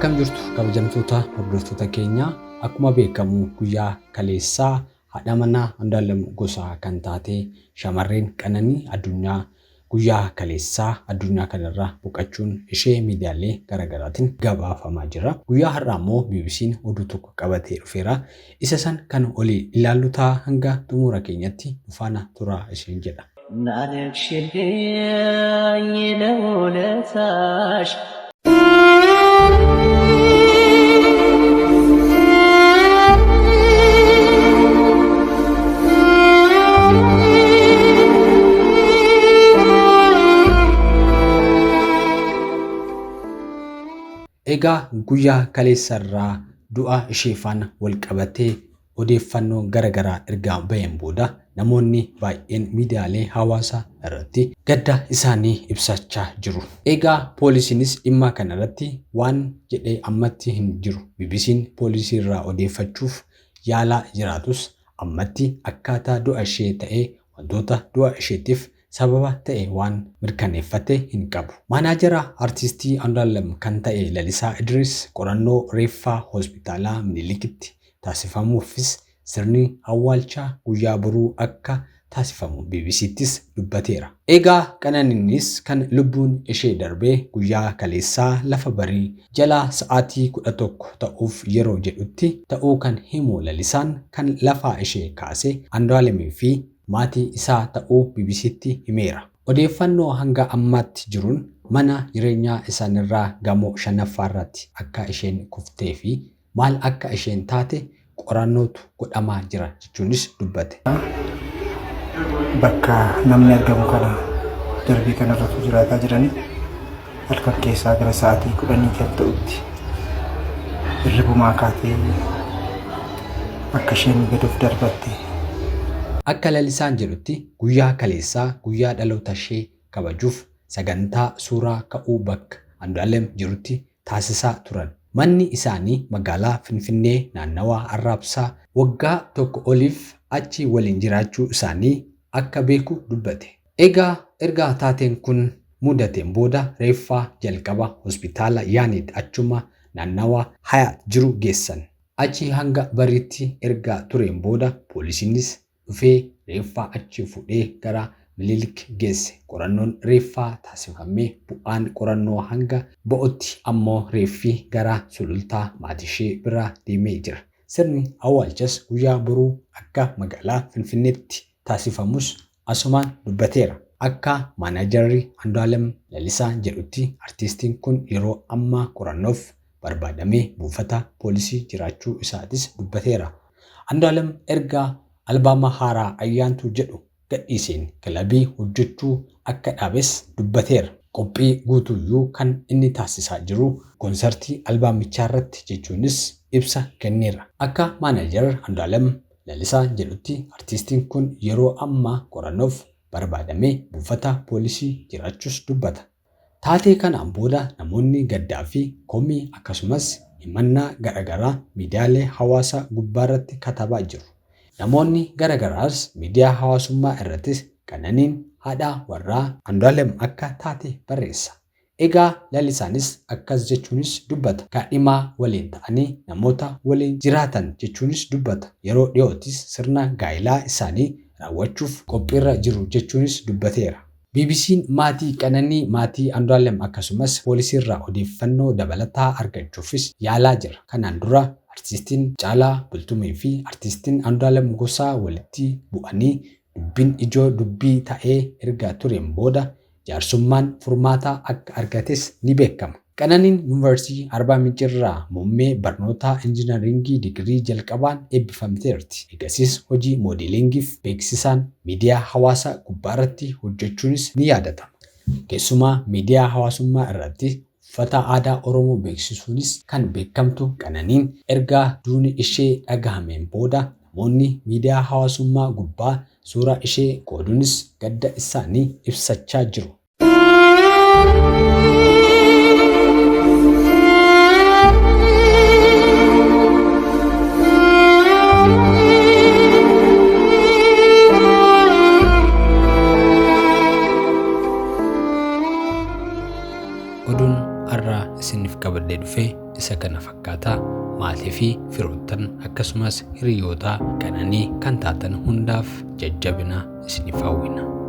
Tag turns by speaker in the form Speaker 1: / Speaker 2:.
Speaker 1: Akkam jirtu kabajamtoota hordoftoota keenya akkuma beekamu guyyaa kaleessaa haadha manaa Andu'aalem Gosaa kan taate shamarreen Qananii Addunyaa guyyaa kaleessaa addunyaa kanarraa boqachuun ishee miidiyaalee garaagaraatiin gabaafamaa jira. Guyyaa har'aa immoo BBC'n oduu tokko qabatee dhufeera. Isa san kan olii ilaallu ta'a hanga xumura keenyatti faana turaa isheen jedha. Egaa guyyaa kaleessarraa du'a ishee faana wal qabatee odeeffannoo garagaraa ergaa baheen booda namoonni baay'een miidiyaalee hawaasaa irratti gadda isaanii ibsachaa jiru. Egaa poolisiinis dhimma kana irratti waan jedhee ammatti hin jiru. BBC'n poolisii irraa odeeffachuuf yaalaa jiraatus ammatti akkaataa du'a ishee ta'ee wantoota du'a isheetiif sababa ta'e waan mirkaneeffate hin qabu. Maanaajara artistii Andu'aalem kan ta'e Lalisaa Idris qorannoo reeffaa hospitaalaa Minilikitti taasifamuufis sirni awwaalchaa guyyaa boruu akka taasifamu BBC'ttis dubbateera. Egaa Qananiinis kan lubbuun ishee darbee guyyaa kaleessaa lafa barii jalaa sa'aatii 11 ta'uuf yeroo jedhutti ta'uu kan himu Lalisaan kan lafaa ishee kaase Andu'aalemii fi maatii isaa ta'uu BBC'tti himeera. Odeeffannoo hanga ammaatti jiruun mana jireenyaa isaanirraa gamoo 5ffaarratti akka isheen kuftee fi maal akka isheen taate qorannootu godhamaa jira jechuunis dubbate.
Speaker 2: Bakka namni argamu kana darbii kanarratti jiraataa jiranii halkan keessaa gara sa'aatii 10 kan ta'utti hirribumaa kaatee akka isheen gaduuf darbatte.
Speaker 1: Akka Lalisaan jedhutti guyyaa kaleessaa guyyaa dhaloota ishee kabajuuf sagantaa suuraa ka'uu bakka Andu'aalem jirutti taasisaa turan. Manni isaanii magaalaa Finfinnee naannawaa Arraabsaa waggaa tokko oliif achi waliin jiraachuu isaanii akka beeku dubbate. Egaa erga taateen kun mudateen booda reeffaa jalqaba hospitaala Yaaniid achuma naannawaa Hayaat jiru geessan. Achi hanga bariitti erga tureen booda poolisiinis dhufee reeffaa achi fuudhee gara Minilik geesse. Qorannoon reeffaa taasifamee bu'aan qorannoo hanga ba'utti ammoo reeffi gara sulultaa maatii ishee bira deemee jira. Sirni awwaalchas guyyaa boruu akka magaalaa Finfinneetti taasifamus asumaan dubbateera. Akka maanaajarri Andu'aalem Lalisaa jedhutti artistiin kun yeroo ammaa qorannoof barbaadamee buufata poolisii jiraachuu isaatis dubbateera. Andu'aalem erga albaama haaraa ayyaantuu jedhu gadhiiseen kilabii hojjechuu akka dhaabes dubbateera. Qophii guutuyyuu kan inni taasisaa jiru konsertii albaamichaa irratti jechuunis ibsa kenneera. Akka maanaajar Andu'aalem Lalisaa jedhutti artistiin kun yeroo ammaa qorannoof barbaadamee buufata poolisii jiraachuus dubbata. Taatee kanaan booda namoonni gaddaa fi komii akkasumas himannaa garagaraa miidiyaalee hawaasaa gubbaarratti katabaa jiru. Namoonni garagaraas miidiyaa hawaasummaa irrattis Qananiin haadha warraa Andu'aalem akka taate barreessa. Egaa Lalisaanis akkas jechuunis dubbata. Kaadhimaa waliin ta'anii namoota waliin jiraatan jechuunis dubbata. Yeroo dhiyootis sirna gaa'ilaa isaanii raawwachuuf qophiirra jiru jechuunis dubbateera. BBC'n maatii Qananii maatii Andu'aalem akkasumas poolisiirraa odeeffannoo dabalataa argachuufis yaalaa jira. Kanaan dura artistiin Caalaa Bultumee fi artistiin Andu'aalem Gosaa walitti bu'anii dubbiin ijoo dubbii ta'ee erga tureen booda jaarsummaan furmaataa akka argates ni beekama. Qananiin Yuunivarsiitii Arbaa Mincirraa muummee barnoota injiinaringii digirii jalqabaan eebbifamteerti. Eegasiis hojii moodeelingiif beeksisaan miidiyaa hawaasaa gubbaarratti hojjechuunis ni yaadatama. Keessumaa miidiyaa hawaasummaa irratti uffata aadaa Oromoo beeksisuunis kan beekamtu Qananiin erga duuni ishee dhagahameen booda namoonni miidiyaa hawaasummaa gubbaa suuraa ishee qooduunis gadda isaanii ibsachaa jiru. Oduun har'aa isiniif qabadee dhufe isa isa kana fakkaata maatii fi firoottan akkasumas hiriyoota Qananii kan taatan hundaaf jajjabina isiniif hawwina.